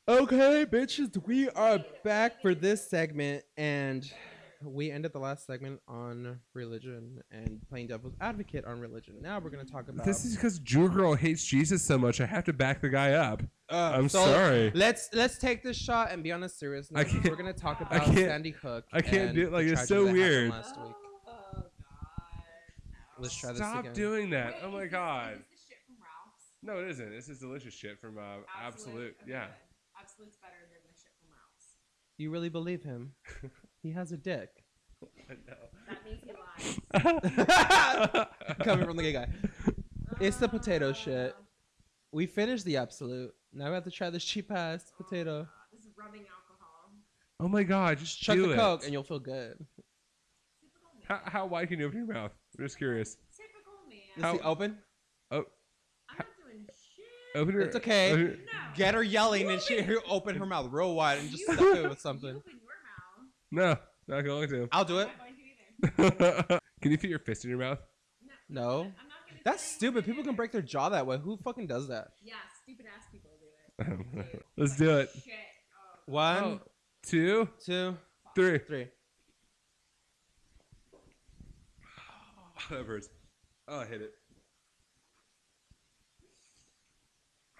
Okay, bitches, we are back for this segment, and we ended the last segment on religion and playing devil's advocate on religion. Now we're going to talk about. This is because Jew Girl hates Jesus so much. I have to back the guy up. I'm so sorry. Let's take this shot and be on a serious note. We're going to talk about Sandy Hook. I can't do it. Like, it's so weird. Last week. Oh God! Let's try this Stop again. doing that. Wait, Oh my God. Is this shit from Ralph's? No, it isn't. This is delicious shit from Absolute. Okay, Yeah. good. Absolute's better than the shit from Ralph's. You really believe him? He has a dick. I know. That means he lies. Coming from the gay guy. It's the potato shit. We finished the Absolute. Now we have to try this cheap ass potato. This is rubbing alcohol. Oh my God. Just Chug do the it. Coke and you'll feel good. Typical man. How wide can you open your mouth? I'm just curious. Typical man. Is he open? Oh, I'm not doing shit. open your. It's okay. open- No. Get her yelling and she open her mouth real wide and just You- stuff it with something. You open your mouth. No, not going to. I'll do I'm it. not going to either. Can you fit your fist in your mouth? No. I'm not gonna That's say stupid. anything People can either. break their jaw that way. Who fucking does that? Yeah, stupid ass people do it. Dude, Let's do it. Shit. Oh, One, Oh, 2, two, 3. three. Oh, that hurts. Oh, I hit it.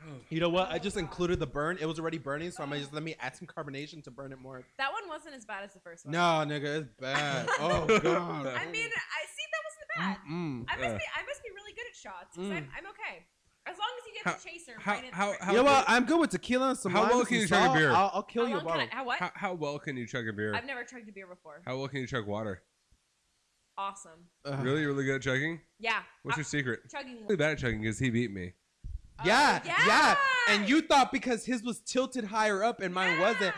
Oh. You know what? I just included the burn. It was already burning, so I'm gonna just let me add some carbonation to burn it more. that one wasn't as bad as the first one. No, nigga, it's bad. Oh god. I mean, I see that wasn't bad. Mm. I must be really good at shots. 'Cause I'm okay. As long as you get the chaser how- right in how- the how- You know what? I'm good with tequila and some How lime well and can some you chug a salt. beer? I'll kill How you a long can bottle. I, how what? How well can you chug a beer? I've never chugged a beer before. How well can you chug water? Awesome. Really, really good at chugging? Yeah. What's your secret? Chugging. Really bad at chugging because he beat me. Yeah, yeah. yeah. And you thought because his was tilted higher up and mine wasn't.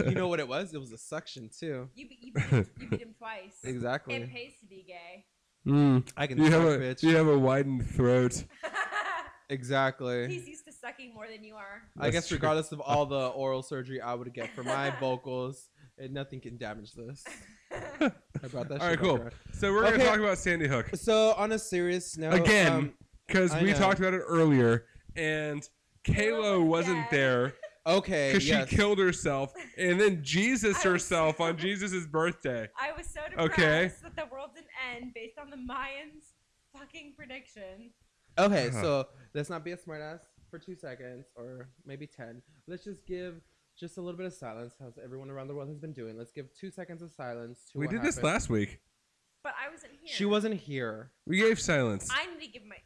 You know what it was? It was a suction too. You beat him twice. Exactly. It pays to be gay. I can You suck, have a bitch. you have a widened throat. Exactly. He's used to sucking more than you are. I That's guess true. regardless of all the oral surgery I would get for my vocals, nothing can damage this. I brought that All right, shit cool. back around. So we're gonna Okay. talk about Sandy Hook So on a serious note, again because I we know. talked about it earlier, and KLO wasn't there okay, because yes. she killed herself, and then Jesus herself on Jesus' birthday. I was so depressed Okay. that the world didn't end based on the Mayans' fucking prediction. Okay, so let's not be a smartass for 2 seconds or maybe 10. Let's just give just a little bit of silence, as everyone around the world has been doing. Let's give 2 seconds of silence to We what did this happened. last week. But I wasn't here. She wasn't here. We gave silence. I need to give my.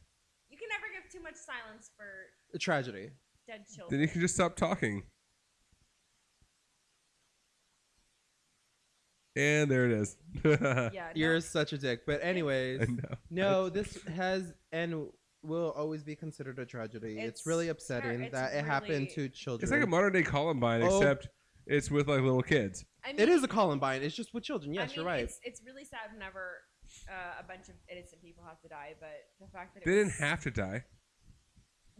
You can never give too much silence for A tragedy. dead Then children. you can just stop talking. And there it is. Yeah. You're No, such a dick. But anyways, I know. no, this has and will always be considered a tragedy. It's really upsetting it's that it happened to really- children. It's like a modern day Columbine, Oh. except it's with like little kids. I mean, It is a Columbine. It's just with children. Yes, I mean, you're right. It's really sad whenever a bunch of innocent people have to die, but the fact that it They was didn't have to die.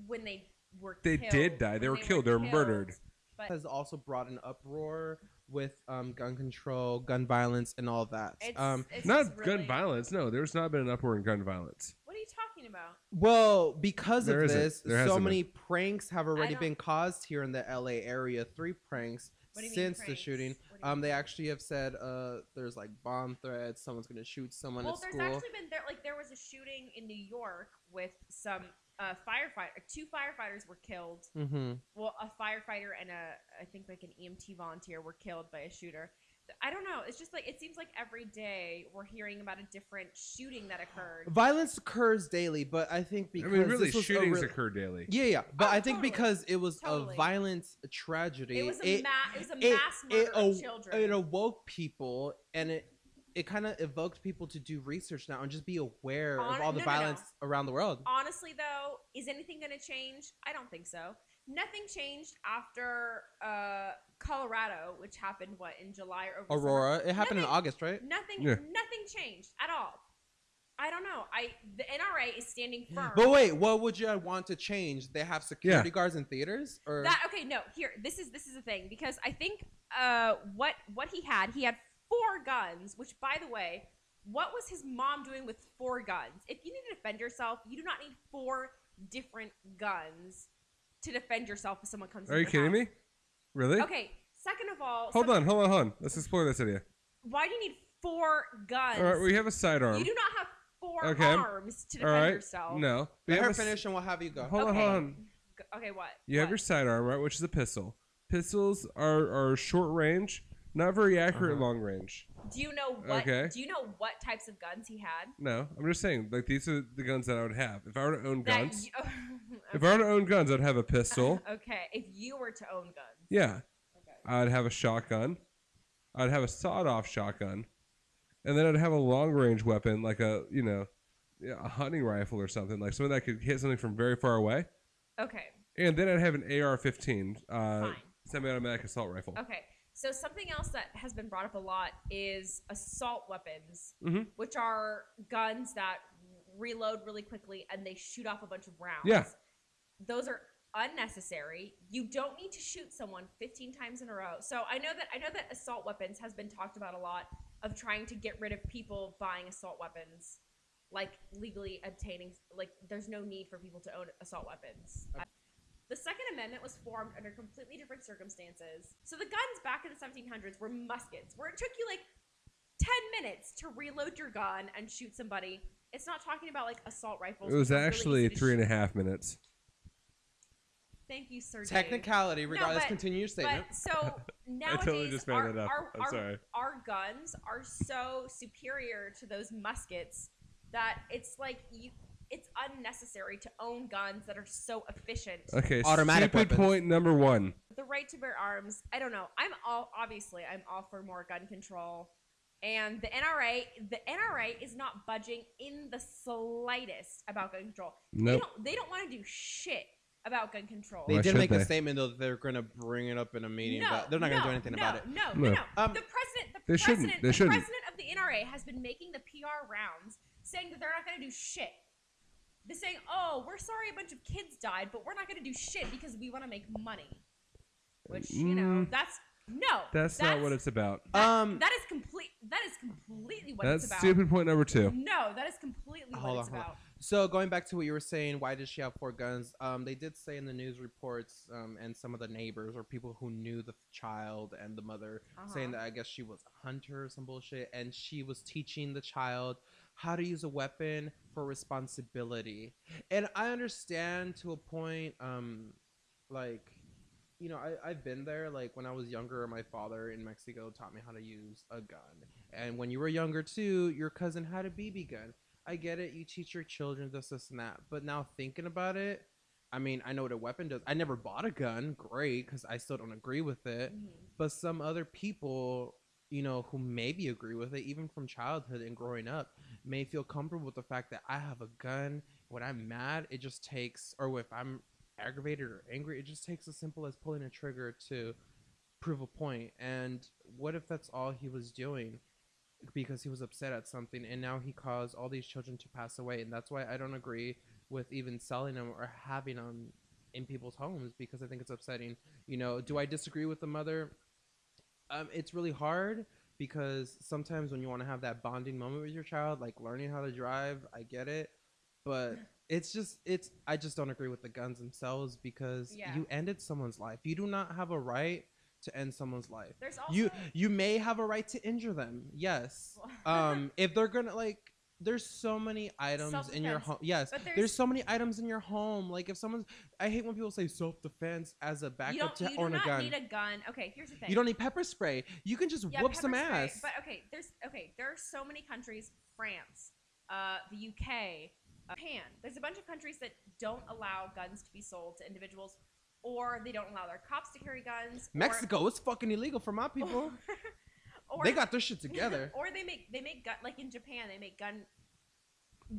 when they were They killed, did die. They when were killed. They were murdered. But Has also brought an uproar with gun control, gun violence, and all of that. it's Not just gun really- violence. No, there's not been an uproar in gun violence. What are you talking about? Well, because There of isn't. this, There so hasn't many pranks have already don't- been caused here in the LA area. 3 pranks What do you mean since the pranks? shooting. What do you mean? They actually have said there's like bomb threats. Someone's gonna shoot someone Well, at there's school. actually been there was a shooting in New York with some firefighter. 2 firefighters were killed. Mm-hmm. Well, a firefighter and I think like an EMT volunteer were killed by a shooter. I don't know. It's just like it seems like every day we're hearing about a different shooting that occurred. Violence occurs daily, but I think I because mean, really, this was shootings a occur daily. Yeah, but Oh, I think totally. because it was Totally. a violent tragedy, It was a mass murder of children. It awoke people, and it kind of evoked people to do research now and just be aware of all the violence around the world. Honestly, though, is anything going to change? I don't think so. Nothing changed after Colorado, which happened in July or over the Aurora, summer. it happened in August, right? Nothing. Yeah. Nothing changed at all. I don't know. The NRA is standing firm. But wait, what would you want to change? They have security Yeah. guards in theaters, or Okay, no. Here, this is the thing because I think what he had 4 guns. Which, by the way, what was his mom doing with 4 guns? If you need to defend yourself, you do not need 4 different guns to defend yourself if someone comes. Are you kidding me? Really? Okay. Second of all, Hold on. Let's explore this idea. why do you need 4 guns? All right, we have a sidearm. You do not have 4 Okay. arms to defend yourself. No. Let her finish and we'll have you go. Hold on. Okay, what? You have your sidearm, right, which is a pistol. Pistols are short range, not very accurate long range. Do you know what? Okay. Do you know what types of guns he had? No, I'm just saying, like, these are the guns that I would have. If I were to own That guns, you- if I were to own guns, I'd have a pistol. Okay, if you were to own guns. Yeah. Okay. I'd have a shotgun. I'd have a sawed-off shotgun. And then I'd have a long-range weapon, like a hunting rifle or something, like something that could hit something from very far away. Okay. And then I'd have an AR-15, Fine. semi-automatic assault rifle. Okay. So something else that has been brought up a lot is assault weapons, Mhm. which are guns that reload really quickly and they shoot off a bunch of rounds. Yeah. Those are unnecessary. You don't need to shoot someone 15 times in a row. So I know that assault weapons has been talked about a lot, of trying to get rid of people buying assault weapons, like legally obtaining, like there's no need for people to own assault weapons. The Second Amendment was formed under completely different circumstances. So the guns back in the 1700s were muskets, where it took you like 10 minutes to reload your gun and shoot somebody. It's not talking about like assault rifles. It was which are really actually easy to 3.5 minutes. Thank you, Sir Dave. Technicality, regardless, but- continue your statement. But so nowadays, totally just made that up. I'm sorry. Our guns are so superior to those muskets that it's like it's unnecessary to own guns that are so efficient. Okay, Automatic stupid weapons. point number 1. The right to bear arms. I don't know. I'm all for more gun control, and the NRA is not budging in the slightest about gun control. Nope. They don't want to do shit about gun control. They Why did should make they? a statement though that they're going to bring it up in a meeting, No, but they're not going to do anything about it. No. No. The president, They shouldn't. They the shouldn't. president of the NRA has been making the PR rounds saying that they're not going to do shit. They're saying, "Oh, we're sorry, a bunch of kids died, but we're not going to do shit because we want to make money." Which That's not what it's about. That is completely what That's it's about. stupid point number 2. No, that is completely what it's about. So going back to what you were saying, why did she have 4 guns? They did say in the news reports, and some of the neighbors or people who knew the child and the mother saying that I guess she was a hunter or some bullshit, and she was teaching the child how to use a weapon for responsibility. And I understand to a point, like, you know, I've been there. Like when I was younger, my father in Mexico taught me how to use a gun. And when you were younger too, your cousin had a BB gun. I get it. You teach your children this and that. But now thinking about it, I mean, I know what a weapon does. I never bought a gun. Great, because I still don't agree with it. But some other people, you know, who maybe agree with it, even from childhood and growing up, may feel comfortable with the fact that I have a gun. When I'm mad, it just takes, or if I'm aggravated or angry, it just takes as simple as pulling a trigger to prove a point. And what if that's all he was doing? Because he was upset at something, and now he caused all these children to pass away. And that's why I don't agree with even selling them or having them in people's homes, because I think it's upsetting. You know, do I disagree with the mother? It's really hard, because sometimes when you want to have that bonding moment with your child, like learning how to drive, I get it, but I just don't agree with the guns themselves, because you ended someone's life. You do not have a right to end someone's life. There's also You may have a right to injure them, yes. If they're gonna, like, there's so many items in your home. Yes, there's so many items in your home. Like if someone's, I hate when people say self-defense as a backup to own a gun. You do not need a gun. Okay, here's the thing. You don't need pepper spray. You can just whoop some ass. But there are so many countries: France, the UK, Japan. There's a bunch of countries that don't allow guns to be sold to individuals, or they don't allow their cops to carry guns. Mexico is fucking illegal for my people. They got their shit together. Or they make gun, like in Japan, they make gun.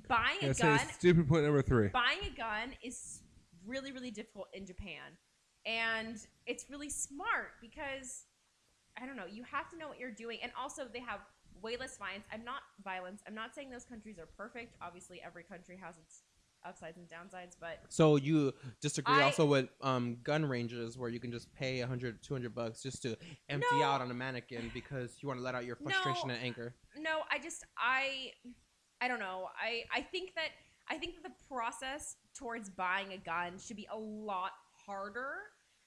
Buying a That's gun. stupid point number 3. Buying a gun is really, really difficult in Japan, and it's really smart because I don't know. You have to know what you're doing, and also they have way less violence. I'm not saying those countries are perfect. Obviously, every country has its upsides and downsides, but so you disagree also with gun ranges where you can just pay $100, $200 just to empty out on a mannequin because you want to let out your frustration and anger? No, I don't know. I think that the process towards buying a gun should be a lot harder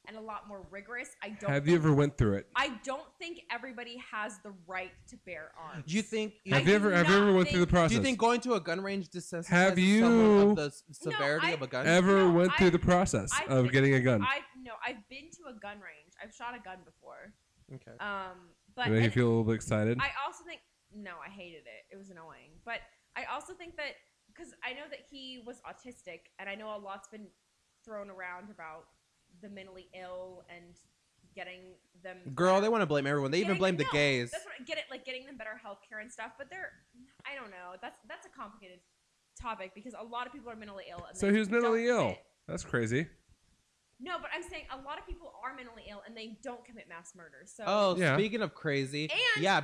and a lot more rigorous. Have you ever went through it? I don't think everybody has the right to bear arms. Do you think? Have you ever went through the process? Do you think going to a gun range desensitizes Have you someone of the severity of a gun? Ever went through the process of getting a gun? I've been to a gun range. I've shot a gun before. Okay. But Did it make you feel a little bit excited? I also think no, I hated it. It was annoying. But I also think that because I know that he was autistic, and I know a lot's been thrown around about the mentally ill and getting them. Girl, they want to blame everyone. They even blame the gays. That's what I get it, like getting them better health care and stuff. But I don't know. That's a complicated topic because a lot of people are mentally ill. And so he was mentally ill. That's crazy. No, but I'm saying a lot of people are mentally ill and they don't commit mass murder. So Speaking of crazy,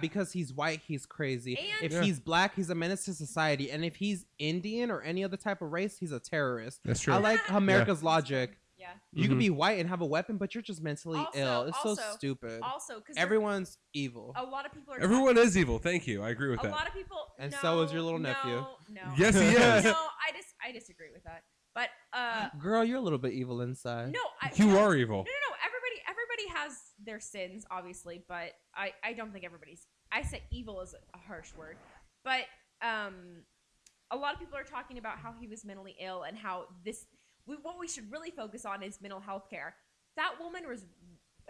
because he's white, he's crazy. And if he's black, he's a menace to society. And if he's Indian or any other type of race, he's a terrorist. That's true. I like America's logic. Yeah. You can be white and have a weapon, but you're just mentally ill. It's so stupid. Also, because everyone's evil. A lot of people are. Everyone is evil. Thank you. I agree with that. A lot of people. And so is your little nephew. No. Yes, he is. No, I disagree with that. But girl, you're a little bit evil inside. No, you are evil. No. Everybody has their sins, obviously, but I don't think everybody's. I say evil is a harsh word, but a lot of people are talking about how he was mentally ill and how what we should really focus on is mental health care. That woman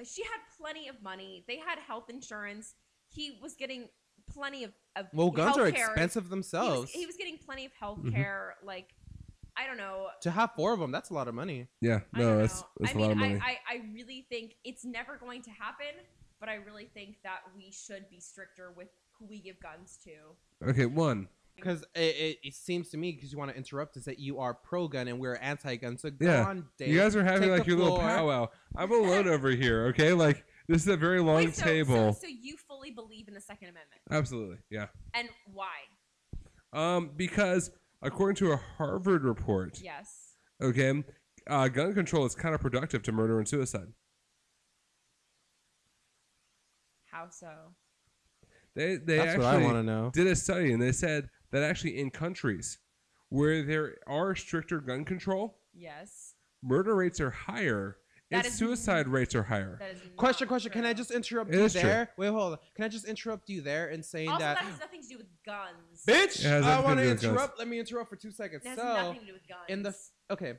she had plenty of money. They had health insurance. He was getting plenty of guns are healthcare. Expensive themselves. He was getting plenty of health care. Like, I don't know. To have 4 of them, that's a lot of money. Yeah, no, that's a lot of money. I really think it's never going to happen, but I really think that we should be stricter with who we give guns to. Okay, one. Because it seems to me, because you want to interrupt, is that you are pro-gun and we're anti-gun. So go yeah, on, Dave. You guys are having like your little powwow. I'm alone over here, okay? Like, this is a very long table. So you fully believe in the Second Amendment? Absolutely, yeah. And why? Because according to a Harvard report, yes, okay, gun control is counterproductive to murder and suicide. How so? They That's actually what I want to know. Did a study, and they said that actually in countries where there are stricter gun control, yes, murder rates are higher and suicide rates are higher. Question. Can I just interrupt you there? Wait, hold on. Can I just interrupt you there and saying also, that has nothing to do with guns. Bitch, I want to interrupt. Guns. Let me interrupt for 2 seconds. It has nothing to do with guns. Okay,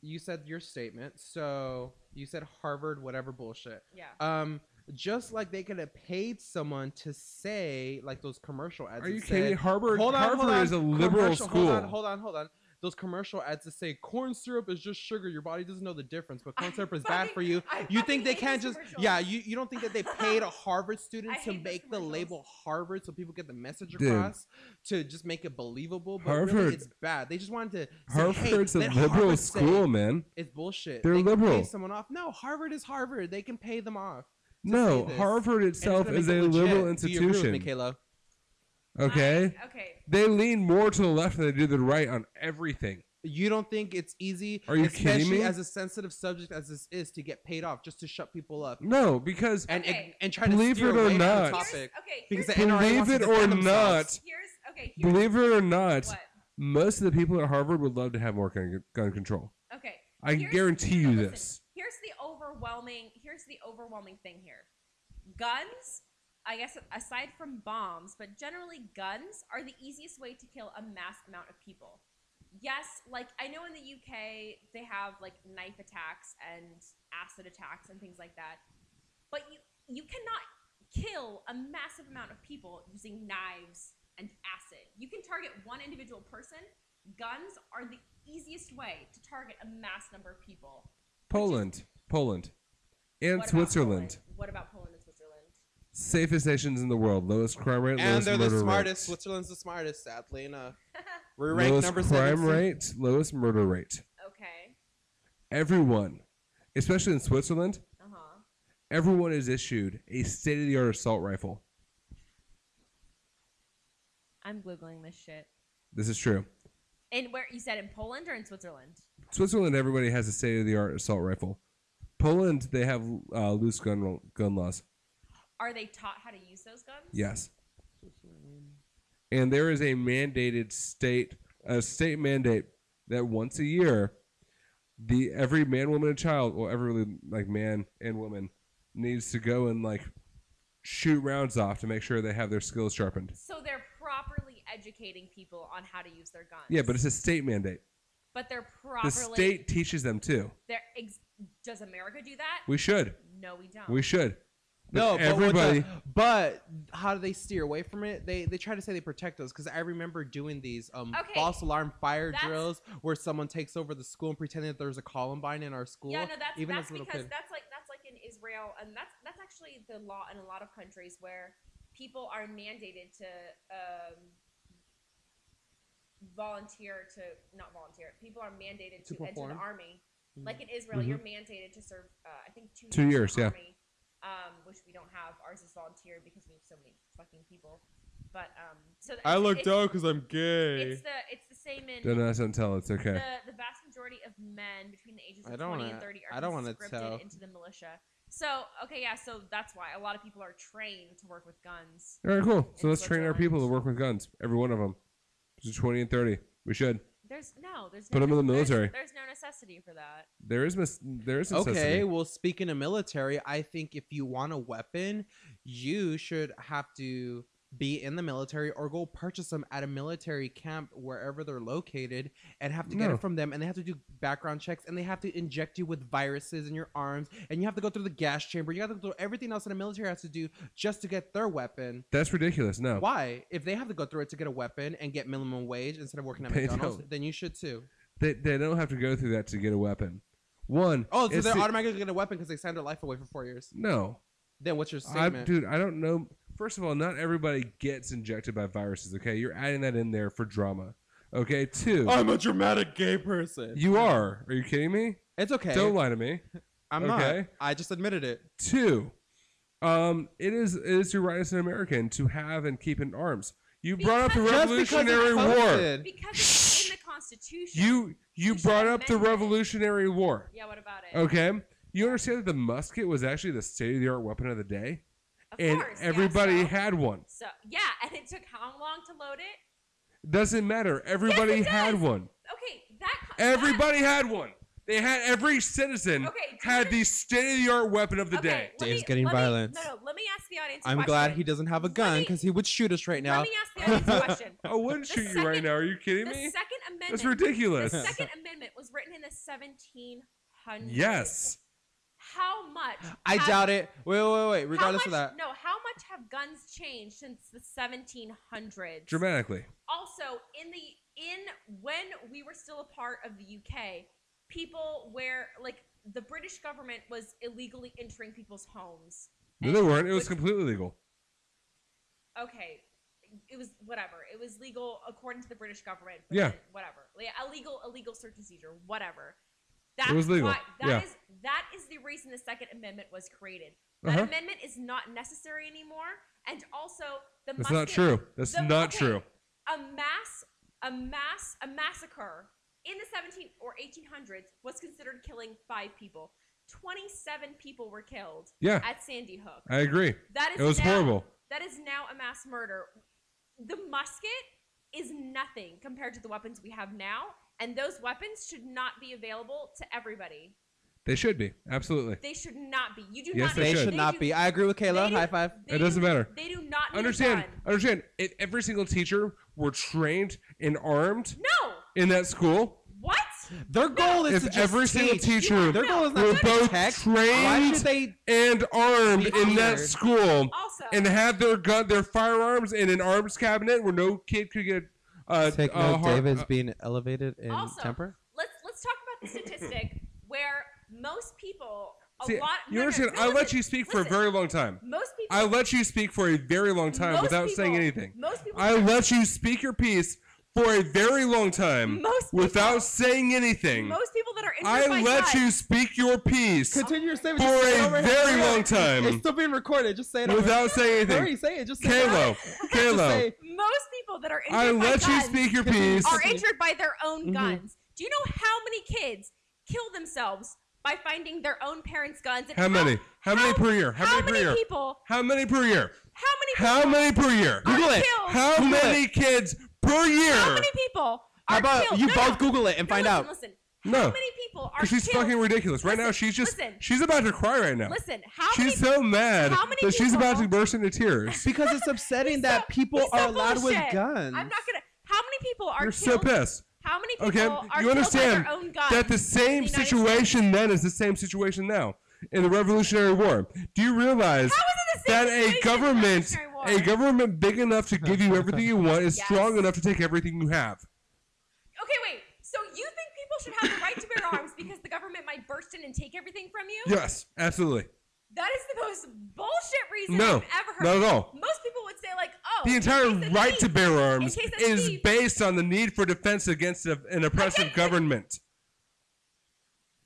you said your statement. So you said Harvard, whatever bullshit. Yeah. Just like they could have paid someone to say, like those commercial ads. Are you kidding? Harvard is a liberal school. Hold on. Those commercial ads that say corn syrup is just sugar. Your body doesn't know the difference, but corn syrup is bad for you. You think they can't just? Yeah, you don't think that they paid a Harvard student to make the label Harvard so people get the message across to just make it believable? But really, it's bad. They just wanted to. Harvard's a liberal school, man. It's bullshit. They're liberal. Pay someone off. No, Harvard is Harvard. They can pay them off. No, Harvard itself is a liberal institution. Do you agree with me, KLO? Okay. Okay. They lean more to the left than they do to the right on everything. You don't think it's easy? Are you kidding me? Especially as a sensitive subject as this is, to get paid off just to shut people up. No, because and try to steer away from the topic. Because believe it or not, believe it or not, most of the people at Harvard would love to have more gun control. Okay. I guarantee you this. Here's the overwhelming thing here. Guns, I guess aside from bombs, but generally guns are the easiest way to kill a mass amount of people. Yes, like I know in the UK they have like knife attacks and acid attacks and things like that. But you cannot kill a massive amount of people using knives and acid. You can target one individual person. Guns are the easiest way to target a mass number of people. Poland, and Switzerland. What about Poland and Switzerland? Safest nations in the world, lowest crime rate, and lowest murder rate. And they're the smartest. Switzerland's the smartest, sadly enough. We're ranked number 7. Lowest crime rate, lowest murder rate. Okay. Everyone, especially in Switzerland, everyone is issued a state-of-the-art assault rifle. I'm Googling this shit. This is true. And where you said in Poland or in Switzerland? Switzerland, everybody has a state-of-the-art assault rifle. Poland, they have loose gun laws. Are they taught how to use those guns? Yes. And there is a mandated state mandate that once a year, every man, woman, and child, or every like man and woman needs to go and like shoot rounds off to make sure they have their skills sharpened. So they're properly educating people on how to use their guns. Yeah, but it's a state mandate. But they're properly. The state teaches them too. Does America do that? We should. No, we don't. We should. But no, everybody. But how do they steer away from it? They try to say they protect us because I remember doing these false alarm fire drills where someone takes over the school and pretending that there's a Columbine in our school. Yeah, no, that's as a little because kid. that's like in Israel, and that's actually the law in a lot of countries where people are mandated to People are mandated to enter the army. Like in Israel, you're mandated to serve. I think 2 years. In the army, which we don't have. Ours is volunteer because we have so many fucking people. But I looked out because I'm gay. It's the same in. Don't tell. It's okay. The vast majority of men between the ages of 20 and 30 are conscripted into the militia. So so that's why a lot of people are trained to work with guns. All right, cool. So let's train our people to work with guns. Every one of them. 20 and 30. We should. There's put them in the military. There's no necessity for that. There is necessity. Okay, well, speaking of military, I think if you want a weapon, you should have to be in the military or go purchase them at a military camp wherever they're located and have to get it from them, and they have to do background checks and they have to inject you with viruses in your arms and you have to go through the gas chamber. You have to go through everything else that a military has to do just to get their weapon. That's ridiculous. No. Why? If they have to go through it to get a weapon and get minimum wage instead of working at McDonald's, then you should too. They don't have to go through that to get a weapon. So they're automatically get a weapon because they signed their life away for 4 years. No. Then what's your statement? Dude, I don't know. First of all, not everybody gets injected by viruses, okay? You're adding that in there for drama. Okay, 2. I'm a dramatic gay person. You are. Are you kidding me? It's okay. Don't lie to me. I'm not. I just admitted it. 2. It is your right as an American to have and keep in arms. You brought up the Revolutionary War. Because it's in the Constitution. You brought up the Revolutionary War. Yeah, what about it? Okay? You understand that the musket was actually the state-of-the-art weapon of the day? Of course, everybody had one. So and it took how long to load it? Doesn't matter. Everybody had one. Okay, everybody had one. They had every citizen had the state-of-the-art weapon of the day. Dave's getting violent. Let me ask the audience. I'm glad he doesn't have a gun because he would shoot us right now. Let me ask the audience a question. I wouldn't shoot you right now. Are you kidding me? The Second Amendment. That's ridiculous. The Second Amendment was written in the 1700s. Yes. How much? I doubt it. Wait. Regardless of that. No, how much have guns changed since the 1700s? Dramatically. Also, when we were still a part of the UK, people the British government was illegally entering people's homes. No, they weren't. It was completely legal. Okay. It was whatever. It was legal according to the British government. Yeah. Whatever. Illegal search and seizure. Whatever. It was legal. That is the reason the Second Amendment was created. That amendment is not necessary anymore, and also That's not true. That's not true. A massacre in the 17 or 1800s was considered killing 5 people. 27 people were killed. At Sandy Hook. I agree. It was horrible. That is now a mass murder. The musket is nothing compared to the weapons we have now. And those weapons should not be available to everybody. They should be. Absolutely. They should not be. You do yes, not. They should not be. I agree with KLO. High five. It doesn't matter. They do not need Understand. a gun. Understand. Every single teacher were trained and armed. No. In that school. What? Their goal is to just every single teacher their goal is not were to both protect. trained and armed in that school Also, and had their firearms in an arms cabinet where no kid could get take note, David's being elevated in temper. Let's talk about the statistic where most people you understand? I let you speak for a very long time. Most people. I let you speak for a very long time without saying anything. Most people. I let you speak your piece for a very long time without saying anything. Most people that are injured by I let guns, you speak your piece Continue your statement for a very long time It's still being recorded. Just say it without saying anything. Hurry, say it. Just say it. KLO. Most people that are injured I by let guns you speak your piece. are injured by their own guns. Do you know how many kids kill themselves by finding their own parents' guns? And How many? How many per year? How many people? How many per year? How many people? How many per year? Google it. Killed? How many kids per year? How many people How are about killed? you both Google it and find out? Listen. No. How many people are Because she's fucking ridiculous. Right now, she's she's about to cry right now. Listen, she's so mad that she's about to burst into tears. Because it's upsetting that people are allowed with guns. I'm not gonna. How many people are You're killed? so pissed. How many people Okay, are you understand killed by their own guns that the same situation then is the same situation now in the Revolutionary War. Do you realize that a government big enough to give you everything you want is strong enough to take everything you have? Okay, wait. So you think people should have the right to bear arms because the government might burst in and take everything from you? Yes, absolutely. That is the most bullshit reason No, I've ever heard. not at all. Most people would say like, oh, The entire right to bear arms is thief. based on the need for defense against an oppressive government.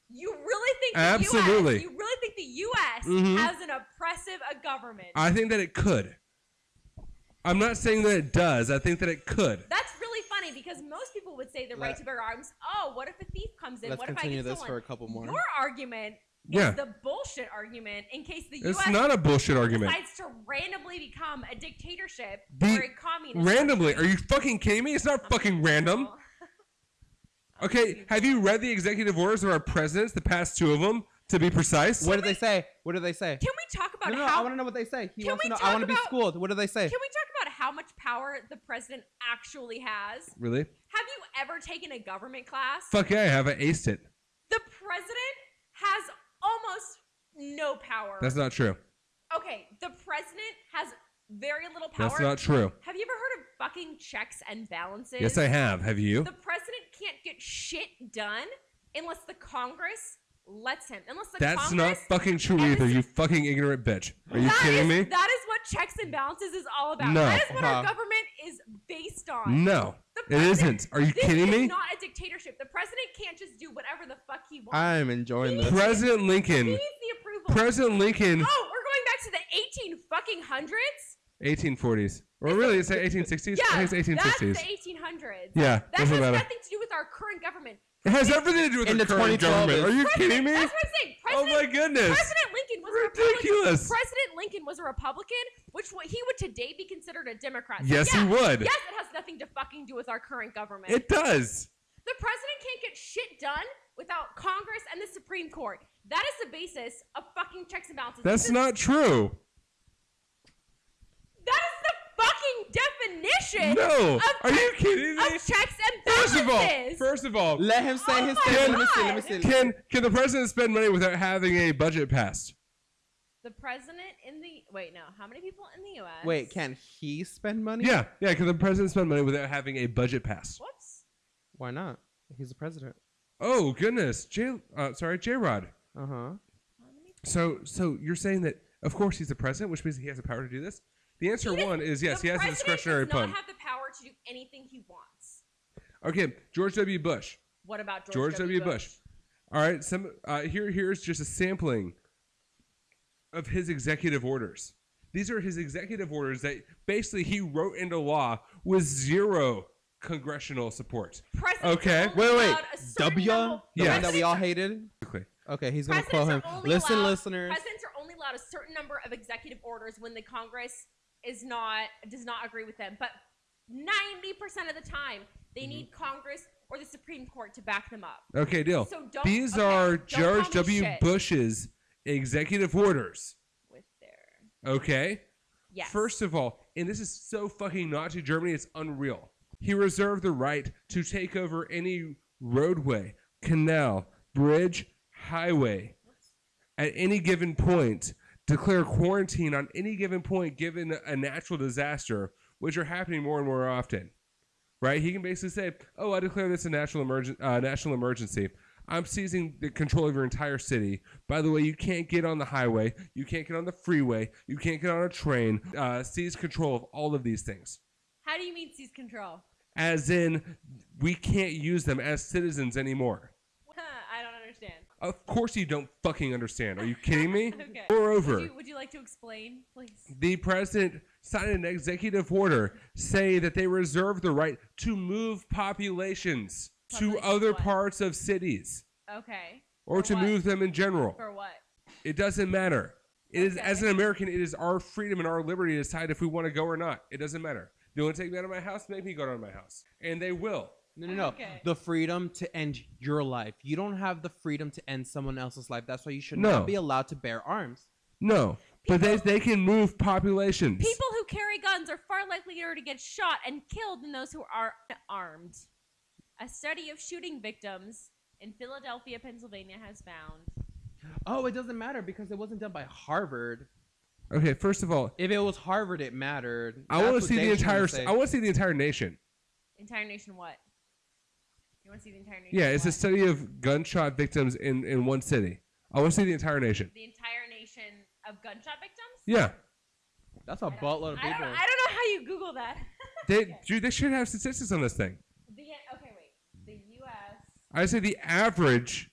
You really think Absolutely. The US, you really think the U.S. has an oppressive government? I think that it could. I'm not saying that it does. I think that it could. That's really funny because most people would say the right to bear arms. Oh, what if a thief comes in? Let's what if I continue get this stolen? for a couple more. Your argument is the bullshit argument in case the U.S. It's not a bullshit argument. decides to randomly become a dictatorship The- or a communist. Randomly? Are country. you fucking kidding me? It's not fucking random. Okay, have you read the executive orders of our presidents, the past two of them, to be precise? What did they say? What did they say? Can we talk about No, how? I want to know what they say. He Can wants to we know. talk I want to be about- schooled. What do they say? Can we talk about how much power the president actually has? Really? Have you ever taken a government class? Fuck yeah, I have. I aced it. The president has almost no power. That's not true. Okay, the president has very little power. That's not true. Have you ever heard of fucking checks and balances? Yes, I have. Have you? The president can't get shit done unless the Congress lets him. Unless the That's Congress not fucking true and either, the- you fucking ignorant bitch. Are you kidding me? That is what checks and balances is all about. No. That is what our government is based on. No, The it president- isn't. Are you this kidding is me? not a dictatorship. The president can't just do whatever the fuck he wants. I'm enjoying this. President He Lincoln. needs the approval. President Lincoln. Oh, we're going back to the 1800s? 1840s. Or really, it's 1860s? Yeah, I think it's 1860s. that's the 1800s. Yeah, That doesn't has matter. nothing to do with our current government. It has everything to do with In the the current 2012 government. Are you kidding me? That's what I'm saying. Oh my goodness. President Lincoln was Ridiculous. President Lincoln was a Republican, which he would today be considered a Democrat. So Yes, he would. Yes, it has nothing to fucking do with our current government. It does. The president can't get shit done without Congress and the Supreme Court. That is the basis of fucking checks and balances. That's not true. That is the fucking definition. No. Of Are you kidding me? Of checks and balances. First of all, Let him say his my thing. Let me see. God. Let me see. can the president spend money without having a budget passed? The president in the how many people in the U.S.? Wait, can he spend money? Yeah. Can the president spend money without having a budget passed? Whoops. Why not? He's the president. Oh goodness, J-Rod. So you're saying that of course he's the president, which means he has the power to do this? The answer one is yes, he has a discretionary The president fund. does not have the power to do anything he wants. Okay, George W. Bush. What about George W. Bush. All right, here's just a sampling of his executive orders. These are his executive orders that basically he wrote into law with zero congressional support. Okay. Wait. W? Level, The Yes. one that we all hated? Okay, he's going to quote him. Listen, listeners. Presidents are only allowed a certain number of executive orders when the Congress does not agree with them. But 90% of the time, they need Congress or the Supreme Court to back them up. Okay, deal. So These don't are call George me W. shit. Bush's executive orders. With their Okay? yes. First of all, and this is so fucking Nazi Germany, it's unreal. He reserved the right to take over any roadway, canal, bridge, highway at any given point, declare quarantine on any given point given a natural disaster, which are happening more and more often. Right? He can basically say, oh, I declare this a national emergency. I'm seizing the control of your entire city. By the way, you can't get on the highway. You can't get on the freeway. You can't get on a train. Seize control of all of these things. How do you mean seize control? As in, we can't use them as citizens anymore. I don't understand. Of course you don't fucking understand. Are you kidding me? Okay. Moreover, Would you like to explain, please? the president signed an executive order saying that they reserve the right to move populations to other what? parts of cities Okay. or For to what? move them in general. For what? It doesn't matter. It is, Okay. as an American, it is our freedom and our liberty to decide if we want to go or not. It doesn't matter. They want to take me out of my house, make me go out of my house. And they will. No. Okay. The freedom to end your life. You don't have the freedom to end someone else's life. That's why you should No. not be allowed to bear arms. No, but they can move populations. People who carry guns are far likelier to get shot and killed than those who are unarmed. A study of shooting victims in Philadelphia, Pennsylvania has found. Oh, it doesn't matter because it wasn't done by Harvard. Okay, first of all, If it was Harvard, it mattered. I want to That's see what the they should entire. say. I want to see the entire nation. Entire nation what? You want to see the entire nation? Yeah, it's a what? study of gunshot victims in one city. I want to see the entire nation. The entire nation of gunshot victims? Yeah, That's a buttload of I don't people. know how you Google that. dude, they should have statistics on this thing. Okay, wait. The U.S. I say the average,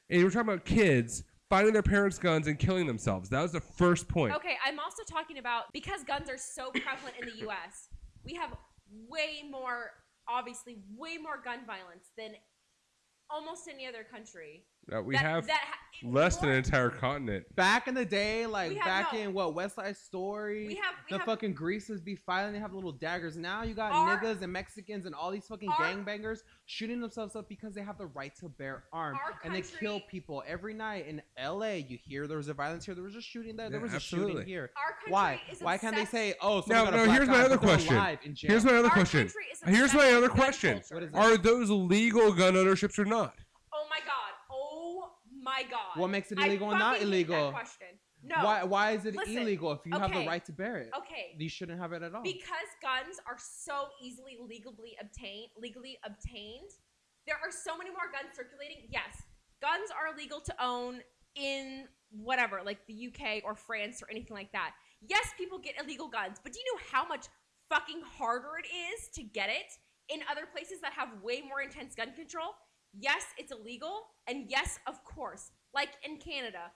and we're talking about kids finding their parents' guns and killing themselves. That was the first point. Okay, I'm also talking about because guns are so prevalent in the U.S. We have obviously way more gun violence than almost any other country. We have less than an entire continent. Back in the day, like in West Side Story, we the have, fucking Greasers be fighting. They have little daggers. Now you got niggas and Mexicans and all these fucking gangbangers shooting themselves up because they have the right to bear arms, and they kill people every night in L.A. You hear there was a violence here. There was a shooting there. There was a shooting here. Why? Why can't they say, "Oh, no"? Here's my other question. Here's my other question. Here's my other question. Are those legal gun ownerships or not? Oh my god. My God. What makes it illegal and not illegal? No. Why is it illegal if you have the right to bear it? Okay. You shouldn't have it at all. Because guns are so easily legally obtained. There are so many more guns circulating. Yes, guns are illegal to own in whatever, like the UK or France or anything like that. Yes, people get illegal guns, but do you know how much fucking harder it is to get it in other places that have way more intense gun control? Yes, it's illegal, and yes, of course, like in Canada,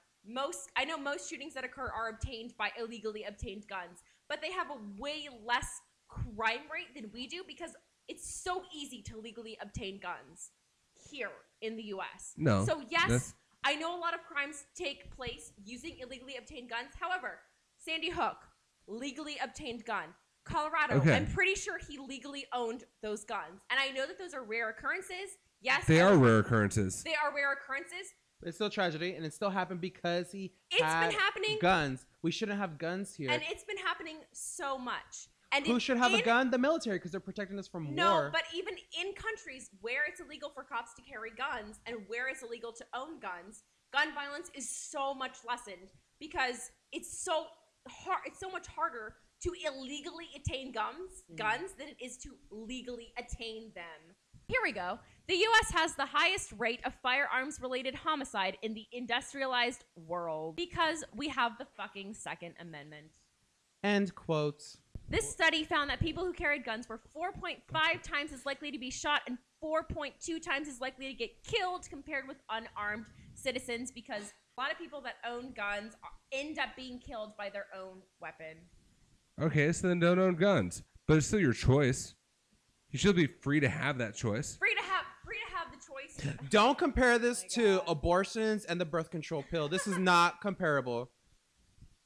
I know most shootings that occur are obtained by illegally obtained guns, but they have a way less crime rate than we do because it's so easy to legally obtain guns here in the U.S. No. So yes, I know a lot of crimes take place using illegally obtained guns. However, Sandy Hook, legally obtained gun. Colorado, I'm pretty sure he legally owned those guns, and I know that those are rare occurrences. Yes, they are rare occurrences. They are rare occurrences. It's still tragedy, and it still happened because It's been happening. Guns. We shouldn't have guns here. And it's been happening so much. And who should have a gun? The military, because they're protecting us from war. No, but even in countries where it's illegal for cops to carry guns and where it's illegal to own guns, gun violence is so much lessened because it's so hard. It's so much harder to illegally attain guns than it is to legally attain them. Here we go. The U.S. has the highest rate of firearms-related homicide in the industrialized world because we have the fucking Second Amendment. End quote. This study found that people who carried guns were 4.5 times as likely to be shot and 4.2 times as likely to get killed compared with unarmed citizens because a lot of people that own guns end up being killed by their own weapon. Okay, so then don't own guns, but it's still your choice. You should be free to have that choice. Free to have the choice. Don't compare this to abortions and the birth control pill. This is not comparable.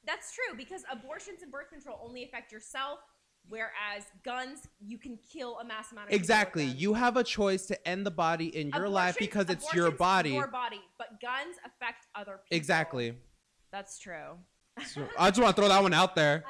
That's true because abortions and birth control only affect yourself, whereas guns, you can kill a mass amount of people. Exactly. You have a choice to end the body in your life because it's your body. Your body, but guns affect other people. Exactly. That's true. So, I just want to throw that one out there.